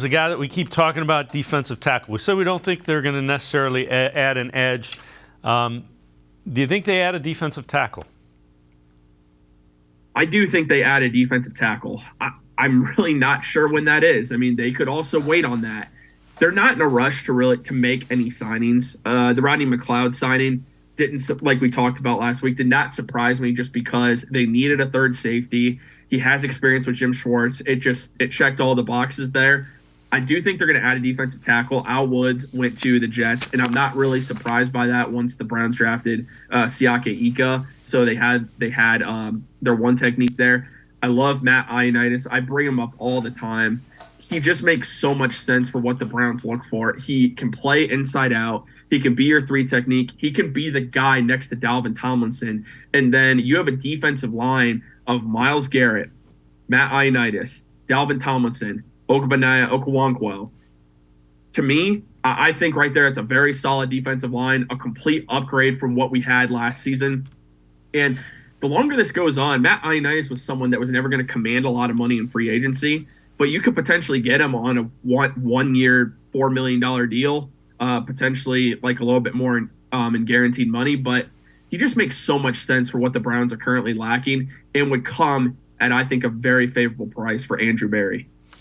There's a guy that we keep talking about, defensive tackle. We said we don't think they're going to necessarily add an edge. Do you think they add a defensive tackle? I do think they add a defensive tackle. I'm really not sure when that is. I mean, they could also wait on that. They're not in a rush to make any signings. The Rodney McLeod signing didn't, like we talked about last week, did not surprise me just because they needed a third safety. He has experience with Jim Schwartz. It checked all the boxes there. I do think they're going to add a defensive tackle. Al Woods went to the Jets, and I'm not really surprised by that once the Browns drafted Siaka Ika. So they had their one technique there. I love Matt Ioannidis. I bring him up all the time. He just makes so much sense for what the Browns look for. He can play inside out. He can be your 3 technique. He can be the guy next to Dalvin Tomlinson. And then you have a defensive line of Myles Garrett, Matt Ioannidis, Dalvin Tomlinson, Ogbanaya Okwankwo. To me, I think right there it's a very solid defensive line, a complete upgrade from what we had last season. And the longer this goes on, Matt Ioannidis was someone that was never going to command a lot of money in free agency, but you could potentially get him on a 1 year, $4 million deal, potentially like a little bit more in guaranteed money. But he just makes so much sense for what the Browns are currently lacking and would come at, I think, a very favorable price for Andrew Berry.